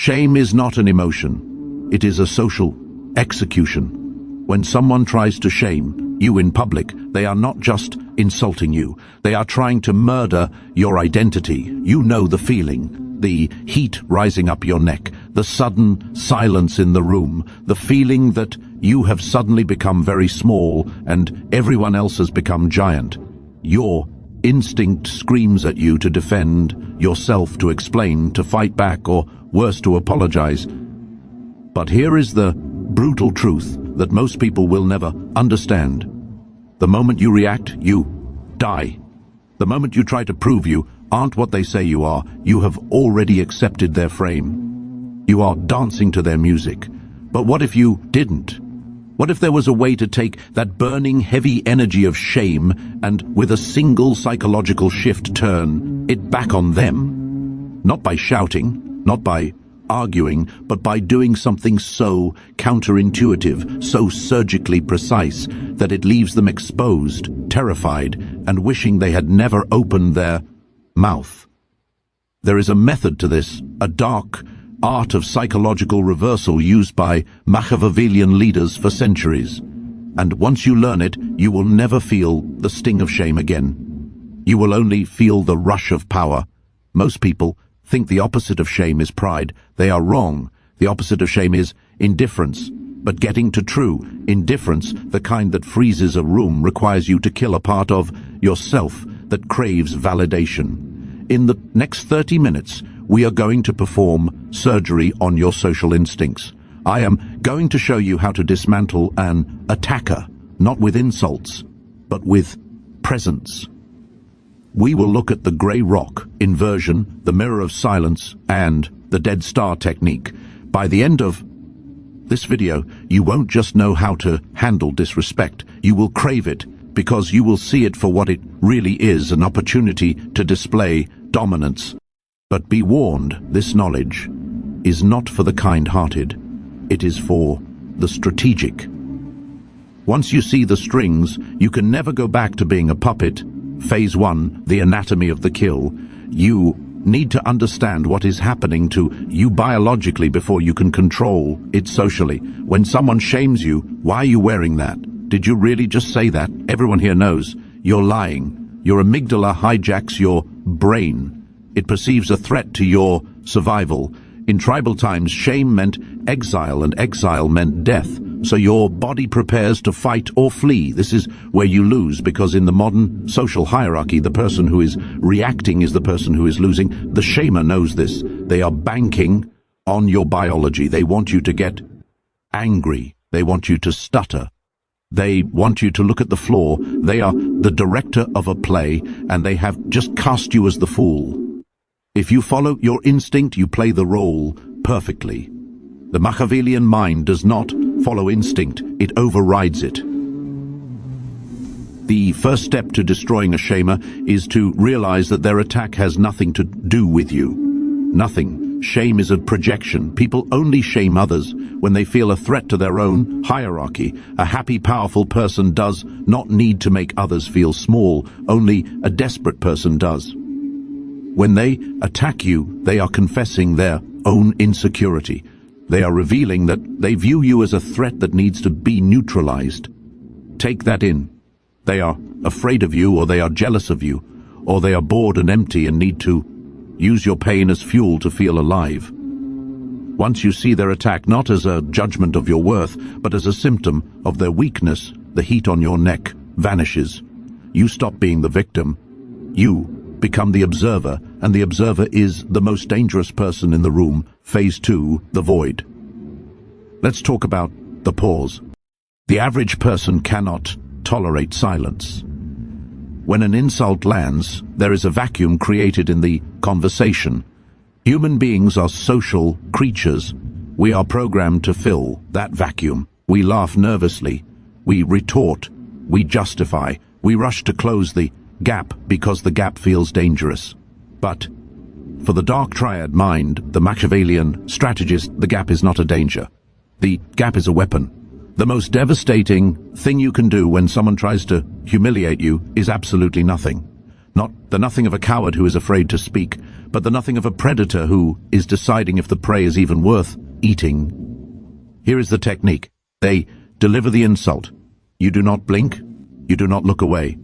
Shame is not an emotion. It is a social execution. When someone tries to shame you in public, they are not just insulting you. They are trying to murder your identity. You know the feeling, the heat rising up your neck, the sudden silence in the room, the feeling that you have suddenly become very small and everyone else has become giant. Your instinct screams at you to defend yourself, to explain, to fight back, or worse, to apologize. But here is the brutal truth that most people will never understand. The moment you react, you die. The moment you try to prove you aren't what they say you are, you have already accepted their frame. You are dancing to their music. But what if you didn't? What if there was a way to take that burning, heavy energy of shame and, with a single psychological shift, turn it back on them? Not by shouting, not by arguing, but by doing something so counterintuitive, so surgically precise, that it leaves them exposed, terrified, and wishing they had never opened their mouth. There is a method to this, a dark art of psychological reversal used by Machiavellian leaders for centuries. And once you learn it, you will never feel the sting of shame again. You will only feel the rush of power. Most people think the opposite of shame is pride. They are wrong. The opposite of shame is indifference. But getting to true indifference, the kind that freezes a room, requires you to kill a part of yourself that craves validation. In the next 30 minutes, we are going to perform surgery on your social instincts. I am going to show you how to dismantle an attacker, not with insults, but with presence. We will look at the grey rock, inversion, the mirror of silence, and the dead star technique. By the end of this video, you won't just know how to handle disrespect. You will crave it, because you will see it for what it really is, an opportunity to display dominance. But be warned, this knowledge is not for the kind-hearted. It is for the strategic. Once you see the strings, you can never go back to being a puppet. Phase 1, the anatomy of the kill. You need to understand what is happening to you biologically before you can control it socially. When someone shames you, why are you wearing that? Did you really just say that? Everyone here knows. You're lying. Your amygdala hijacks your brain. It perceives a threat to your survival. In tribal times, shame meant exile, and exile meant death. So your body prepares to fight or flee. This is where you lose, because in the modern social hierarchy, the person who is reacting is the person who is losing. The shamer knows this. They are banking on your biology. They want you to get angry. They want you to stutter. They want you to look at the floor. They are the director of a play, and they have just cast you as the fool. If you follow your instinct, you play the role perfectly. The Machiavellian mind does not follow instinct, it overrides it. The first step to destroying a shamer is to realize that their attack has nothing to do with you. Nothing. Shame is a projection. People only shame others when they feel a threat to their own hierarchy. A happy, powerful person does not need to make others feel small. Only a desperate person does. When they attack you, they are confessing their own insecurity. They are revealing that they view you as a threat that needs to be neutralized. Take that in. They are afraid of you, or they are jealous of you, or they are bored and empty and need to use your pain as fuel to feel alive. Once you see their attack not as a judgment of your worth, but as a symptom of their weakness, the heat on your neck vanishes. You stop being the victim. You become the observer, and the observer is the most dangerous person in the room. Phase 2, the void. Let's talk about the pause. The average person cannot tolerate silence. When an insult lands, there is a vacuum created in the conversation. Human beings are social creatures. We are programmed to fill that vacuum. We laugh nervously. We retort. We justify. We rush to close the gap because the gap feels dangerous. But for the dark triad mind, the Machiavellian strategist, the gap is not a danger. The gap is a weapon. The most devastating thing you can do when someone tries to humiliate you is absolutely nothing. Not the nothing of a coward who is afraid to speak, but the nothing of a predator who is deciding if the prey is even worth eating. Here is the technique. They deliver the insult. You do not blink. You do not look away.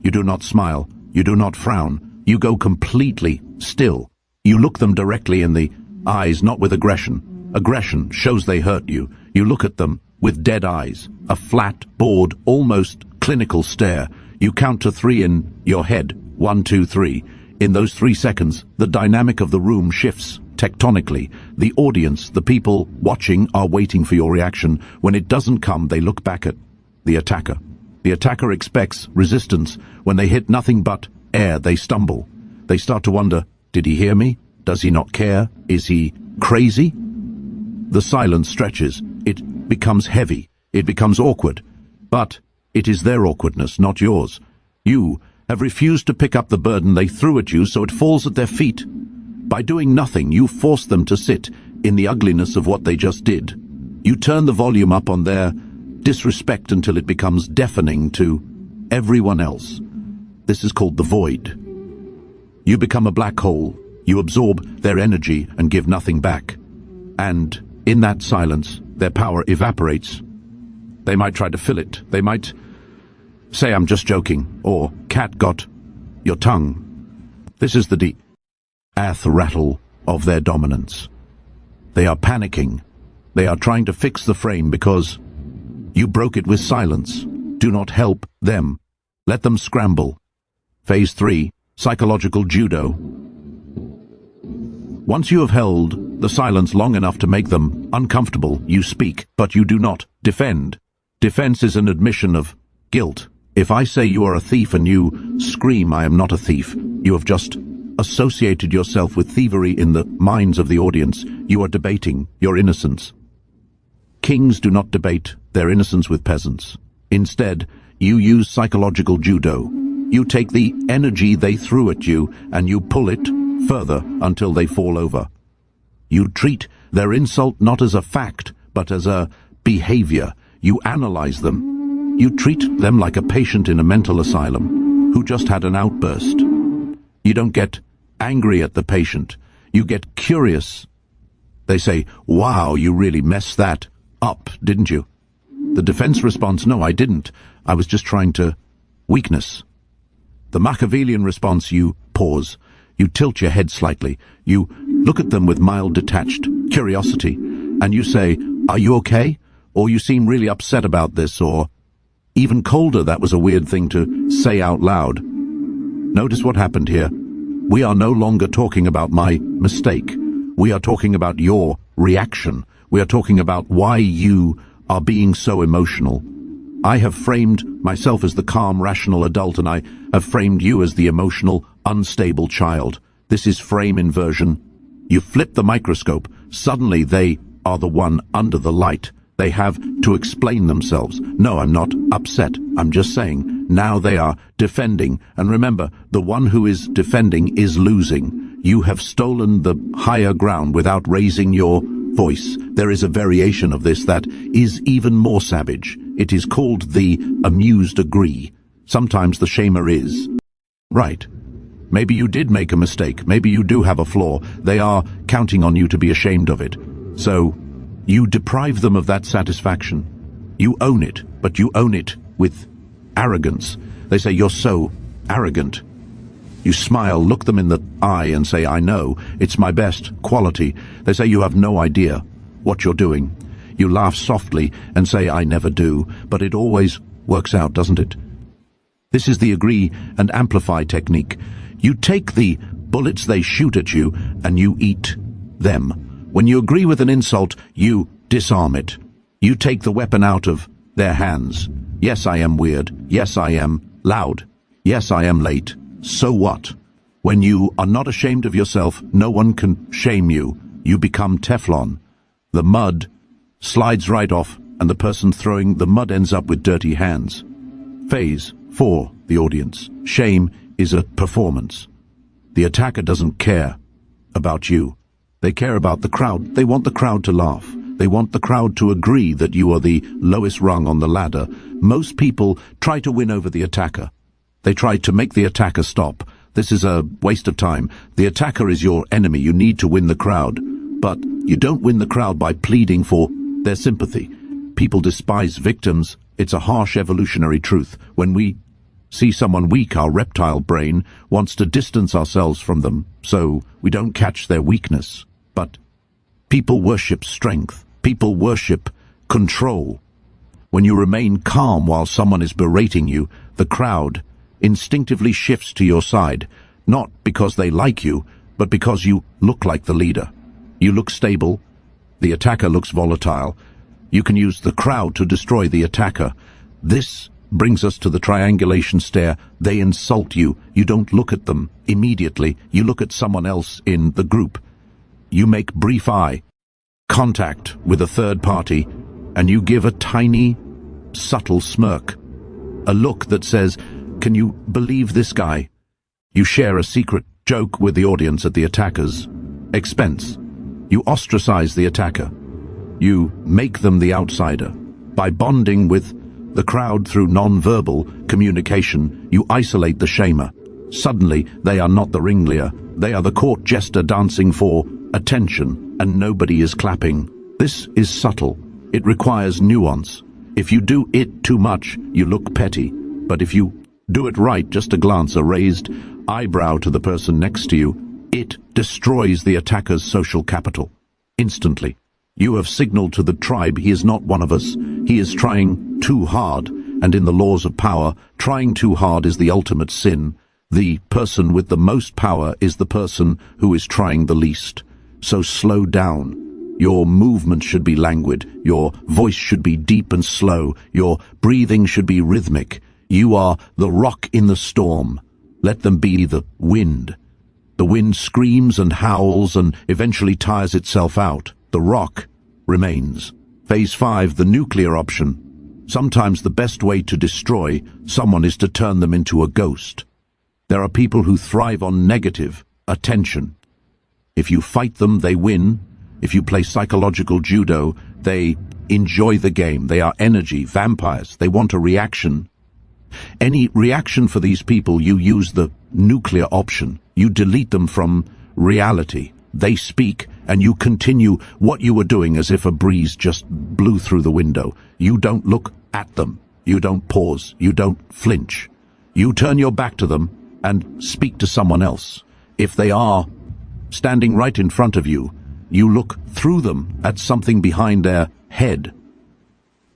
You do not smile. You do not frown. You go completely still. You look them directly in the eyes, not with aggression. Aggression shows they hurt you. You look at them with dead eyes, a flat, bored, almost clinical stare. You count to 3 in your head. 1, 2, 3. In those 3 seconds, the dynamic of the room shifts tectonically. The audience, the people watching, are waiting for your reaction. When it doesn't come, they look back at the attacker. The attacker expects resistance. When they hit nothing but air, they stumble. They start to wonder, did he hear me? Does he not care? Is he crazy? The silence stretches. It becomes heavy. It becomes awkward. But it is their awkwardness, not yours. You have refused to pick up the burden they threw at you, so it falls at their feet. By doing nothing, you force them to sit in the ugliness of what they just did. You turn the volume up on their disrespect until it becomes deafening to everyone else. This is called the void. You become a black hole. You absorb their energy and give nothing back. And in that silence, their power evaporates. They might try to fill it. They might say, I'm just joking, or cat got your tongue. This is the deep rattle of their dominance. They are panicking. They are trying to fix the frame because you broke it with silence. Do not help them. Let them scramble. Phase 3, psychological judo. Once you have held the silence long enough to make them uncomfortable, you speak, but you do not defend. Defense is an admission of guilt. If I say you are a thief and you scream, I am not a thief, you have just associated yourself with thievery in the minds of the audience. You are debating your innocence. Kings do not debate their innocence with peasants. Instead, you use psychological judo. You take the energy they threw at you and you pull it further until they fall over. You treat their insult not as a fact, but as a behavior. You analyze them. You treat them like a patient in a mental asylum who just had an outburst. You don't get angry at the patient. You get curious. They say, wow, you really messed that up, didn't you? The defense response, no, I didn't. I was just trying to... Weakness. The Machiavellian response, you pause. You tilt your head slightly. You look at them with mild detached curiosity. And you say, are you okay? Or you seem really upset about this, or even colder, that was a weird thing to say out loud. Notice what happened here. We are no longer talking about my mistake. We are talking about your reaction. We are talking about why you are being so emotional. I have framed myself as the calm, rational adult, and I have framed you as the emotional, unstable child. This is frame inversion. You flip the microscope. Suddenly they are the one under the light. They have to explain themselves. No, I'm not upset. I'm just saying, now they are defending. And remember, the one who is defending is losing. You have stolen the higher ground without raising your voice. There is a variation of this that is even more savage. It is called the amused agree. Sometimes the shamer is right. Maybe you did make a mistake. Maybe you do have a flaw. They are counting on you to be ashamed of it. So you deprive them of that satisfaction. You own it, but you own it with arrogance. They say, you're so arrogant. You smile, look them in the eye and say, I know, it's my best quality. They say, you have no idea what you're doing. You laugh softly and say, I never do, but it always works out, doesn't it? This is the agree and amplify technique. You take the bullets they shoot at you and you eat them. When you agree with an insult, you disarm it. You take the weapon out of their hands. Yes, I am weird. Yes, I am loud. Yes, I am late. So what? When you are not ashamed of yourself, no one can shame you. You become Teflon. The mud slides right off, and the person throwing the mud ends up with dirty hands. Phase 4, the audience. Shame is a performance. The attacker doesn't care about you. They care about the crowd. They want the crowd to laugh. They want the crowd to agree that you are the lowest rung on the ladder. Most people try to win over the attacker. They try to make the attacker stop. This is a waste of time. The attacker is your enemy. You need to win the crowd. But you don't win the crowd by pleading for their sympathy. People despise victims. It's a harsh evolutionary truth. When we see someone weak, our reptile brain wants to distance ourselves from them, so we don't catch their weakness. But people worship strength. People worship control. When you remain calm while someone is berating you, the crowd instinctively shifts to your side, not because they like you, but because you look like the leader. You look stable. The attacker looks volatile. You can use the crowd to destroy the attacker. This brings us to the triangulation stare. They insult you. You don't look at them immediately. You look at someone else in the group. You make brief eye contact with a third party, and you give a tiny, subtle smirk. A look that says, "Can you believe this guy?" You share a secret joke with the audience at the attacker's expense. You ostracize the attacker. You make them the outsider. By bonding with the crowd through non-verbal communication, you isolate the shamer. Suddenly, they are not the ringleader. They are the court jester dancing for attention, and nobody is clapping. This is subtle. It requires nuance. If you do it too much, you look petty. But if you do it right, just a glance, a raised eyebrow to the person next to you, it destroys the attacker's social capital. Instantly. You have signaled to the tribe he is not one of us. He is trying too hard, and in the laws of power, trying too hard is the ultimate sin. The person with the most power is the person who is trying the least. So slow down. Your movement should be languid. Your voice should be deep and slow. Your breathing should be rhythmic. You are the rock in the storm. Let them be the wind. The wind screams and howls and eventually tires itself out. The rock remains. Phase 5, the nuclear option. Sometimes the best way to destroy someone is to turn them into a ghost. There are people who thrive on negative attention. If you fight them, they win. If you play psychological judo, they enjoy the game. They are energy vampires. They want a reaction. Any reaction for these people, you use the nuclear option. You delete them from reality. They speak, and you continue what you were doing as if a breeze just blew through the window. You don't look at them. You don't pause. You don't flinch. You turn your back to them and speak to someone else. If they are standing right in front of you, you look through them at something behind their head.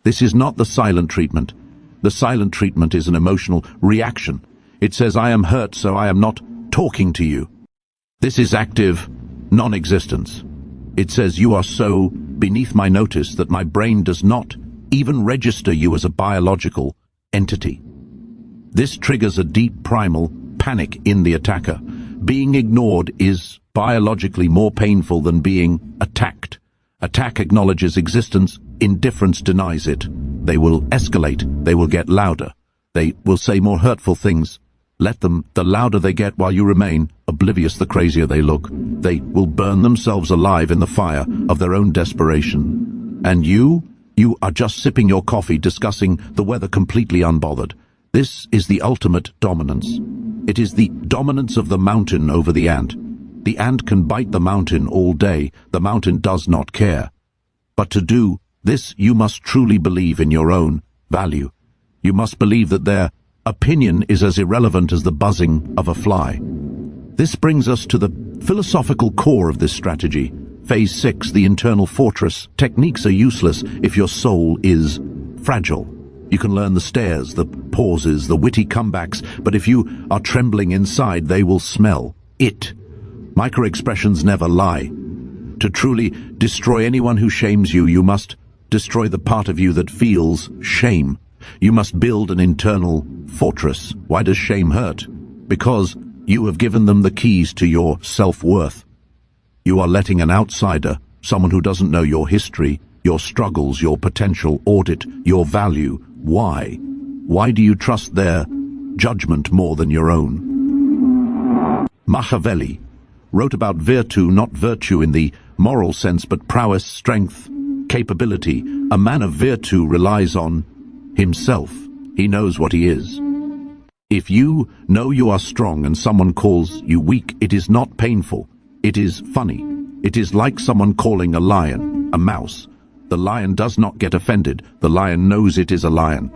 This is not the silent treatment. The silent treatment is an emotional reaction. It says, "I am hurt, so I am not talking to you." This is active non-existence. It says, "You are so beneath my notice that my brain does not even register you as a biological entity." This triggers a deep primal panic in the attacker. Being ignored is biologically more painful than being attacked. Attack acknowledges existence, indifference denies it. They will escalate, they will get louder, they will say more hurtful things. Let them. The louder they get while you remain oblivious, the crazier they look. They will burn themselves alive in the fire of their own desperation. And you are just sipping your coffee, discussing the weather completely unbothered. This is the ultimate dominance. It is the dominance of the mountain over the ant. The ant can bite the mountain all day. The mountain does not care. But to do this, you must truly believe in your own value. You must believe that their opinion is as irrelevant as the buzzing of a fly. This brings us to the philosophical core of this strategy. Phase 6, the internal fortress. Techniques are useless if your soul is fragile. You can learn the stares, the pauses, the witty comebacks, but if you are trembling inside, they will smell it. Micro-expressions never lie. To truly destroy anyone who shames you, you must destroy the part of you that feels shame. You must build an internal fortress. Why does shame hurt? Because you have given them the keys to your self-worth. You are letting an outsider, someone who doesn't know your history, your struggles, your potential, audit your value. Why? Why do you trust their judgment more than your own? Machiavelli wrote about virtu, not virtue in the moral sense, but prowess, strength, capability. A man of virtue relies on himself. He knows what he is. If you know you are strong and someone calls you weak, it is not painful. It is funny. It is like someone calling a lion a mouse. The lion does not get offended. The lion knows it is a lion.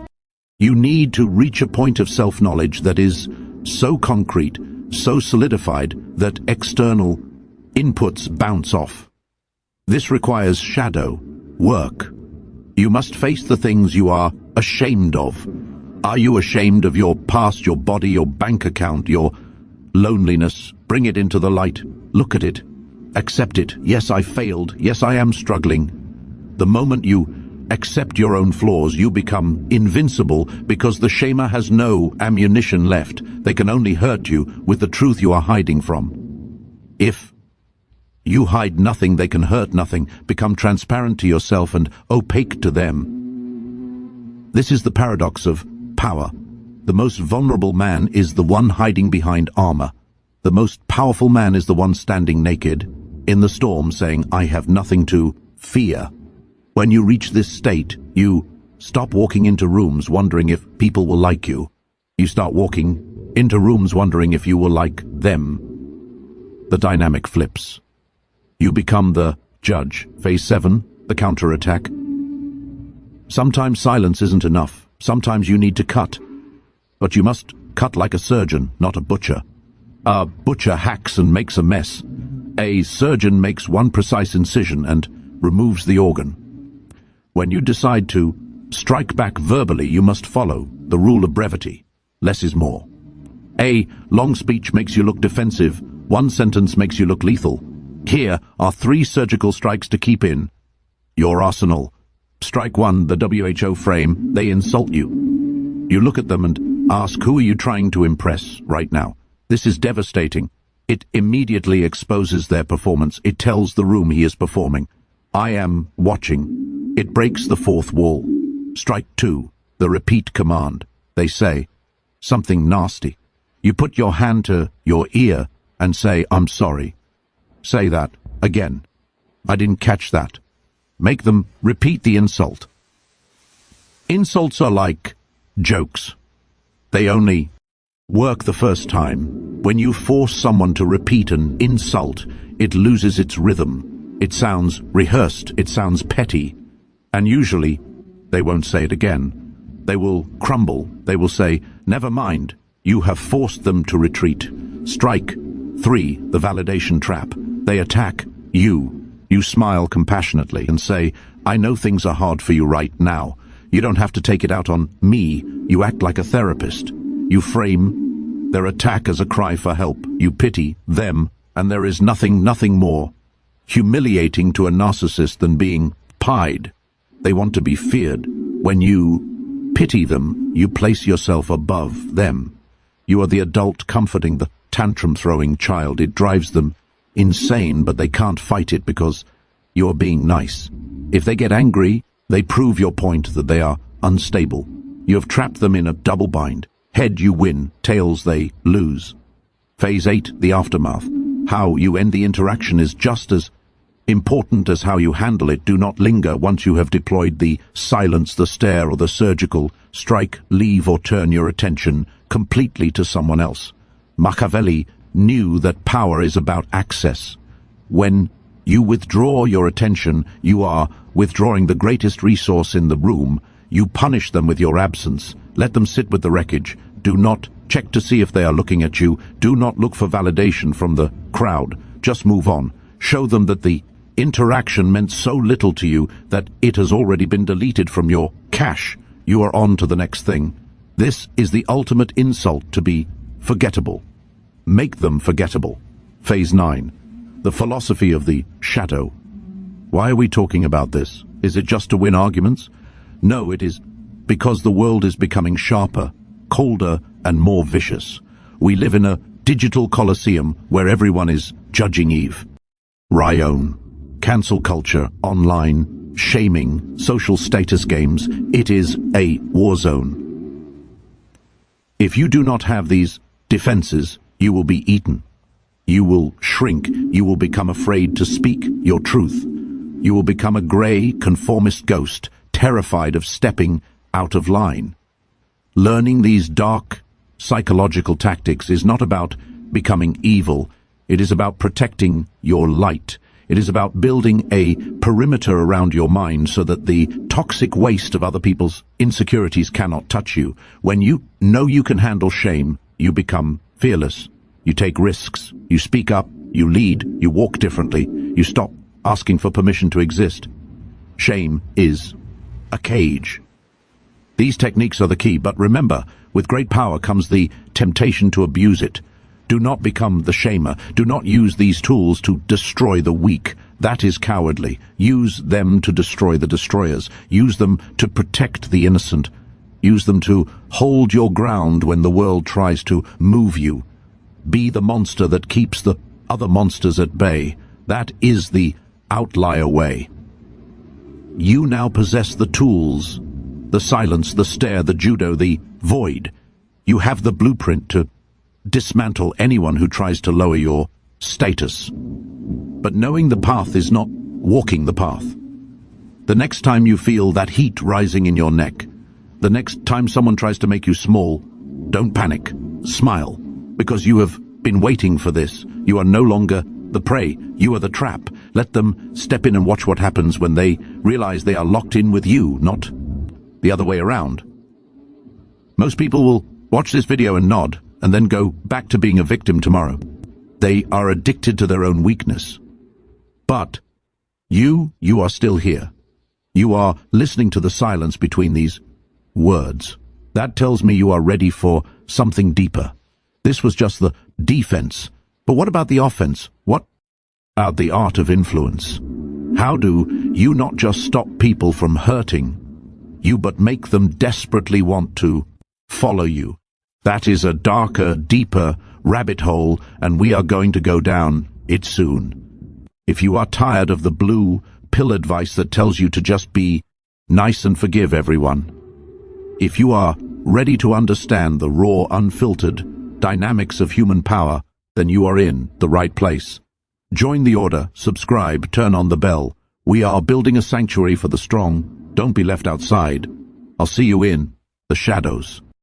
You need to reach a point of self-knowledge that is so concrete, so solidified that external inputs bounce off. This requires shadow work. You must face the things you are ashamed of. Are you ashamed of your past, your body, your bank account, your loneliness? Bring it into the light. Look at it. Accept it. Yes, I failed. Yes, I am struggling. The moment you accept your own flaws, you become invincible because the shamer has no ammunition left. They can only hurt you with the truth you are hiding from. If you hide nothing, they can hurt nothing. Become transparent to yourself and opaque to them. This is the paradox of power. The most vulnerable man is the one hiding behind armor. The most powerful man is the one standing naked in the storm saying, I have nothing to fear. When you reach this state, you stop walking into rooms wondering if people will like you. You start walking into rooms wondering if you will like them. The dynamic flips. You become the judge. Phase 7, the counterattack. Sometimes silence isn't enough. Sometimes you need to cut. But you must cut like a surgeon, not a butcher. A butcher hacks and makes a mess. A surgeon makes one precise incision and removes the organ. When you decide to strike back verbally, you must follow the rule of brevity. Less is more. A long speech makes you look defensive. One sentence makes you look lethal. Here are 3 surgical strikes to keep in your arsenal. Strike 1, the WHO frame. They insult you. You look at them and ask, who are you trying to impress right now? This is devastating. It immediately exposes their performance. It tells the room he is performing, I am watching. It breaks the 4th wall. Strike 2, the repeat command. They say something nasty. You put your hand to your ear and say, I'm sorry. Say that again. I didn't catch that. Make them repeat the insult. Insults are like jokes. They only work the first time. When you force someone to repeat an insult, it loses its rhythm. It sounds rehearsed. It sounds petty. And usually, they won't say it again. They will crumble. They will say, never mind. You have forced them to retreat. Strike 3, the validation trap. They attack you. You smile compassionately and say, I know things are hard for you right now. You don't have to take it out on me. You act like a therapist. You frame their attack as a cry for help. You pity them, and there is nothing more humiliating to a narcissist than being pied. They want to be feared. When you pity them, you place yourself above them. You are the adult comforting the tantrum-throwing child. It drives them insane, but they can't fight it because you're being nice. If they get angry, they prove your point that they are unstable. You have trapped them in a double bind. Head you win, tails they lose. Phase 8, the aftermath. How you end the interaction is just as important as how you handle it. Do not linger once you have deployed the silence, the stare, or the surgical strike. Leave or turn your attention completely to someone else. Machiavelli knew that power is about access. When you withdraw your attention, you are withdrawing the greatest resource in the room. You punish them with your absence. Let them sit with the wreckage. Do not check to see if they are looking at you. Do not look for validation from the crowd. Just move on. Show them that the interaction meant so little to you that it has already been deleted from your cache. You are on to the next thing. This is the ultimate insult, to be forgettable. Make them forgettable. Phase 9. The philosophy of the shadow. Why are we talking about this? Is it just to win arguments? No, it is because the world is becoming sharper, colder, and more vicious. We live in a digital coliseum where everyone is judging Eve. Ryan. Cancel culture, online, shaming, social status games. It is a war zone. If you do not have these defenses, you will be eaten. You will shrink. You will become afraid to speak your truth. You will become a grey, conformist ghost, terrified of stepping out of line. Learning these dark psychological tactics is not about becoming evil. It is about protecting your light. It is about building a perimeter around your mind so that the toxic waste of other people's insecurities cannot touch you. When you know you can handle shame, you become fearless. You take risks. You speak up. You lead. You walk differently. You stop asking for permission to exist. Shame is a cage. These techniques are the key, but remember, with great power comes the temptation to abuse it. Do not become the shamer. Do not use these tools to destroy the weak. That is cowardly. Use them to destroy the destroyers. Use them to protect the innocent. Use them to hold your ground when the world tries to move you. Be the monster that keeps the other monsters at bay. That is the outlier way. You now possess the tools, the silence, the stare, the judo, the void. You have the blueprint to dismantle anyone who tries to lower your status. But knowing the path is not walking the path. The next time you feel that heat rising in your neck, the next time someone tries to make you small, don't panic. Smile, because you have been waiting for this. You are no longer the prey. You are the trap. Let them step in and watch what happens when they realize they are locked in with you, not the other way around. Most people will watch this video and nod, and then go back to being a victim tomorrow. They are addicted to their own weakness. But you are still here. You are listening to the silence between these words. That tells me you are ready for something deeper. This was just the defense. But what about the offense? What about the art of influence? How do you not just stop people from hurting you, but make them desperately want to follow you? That is a darker, deeper rabbit hole, and we are going to go down it soon. If you are tired of the blue pill advice that tells you to just be nice and forgive everyone, if you are ready to understand the raw, unfiltered dynamics of human power, then you are in the right place. Join the order, subscribe, turn on the bell. We are building a sanctuary for the strong. Don't be left outside. I'll see you in the shadows.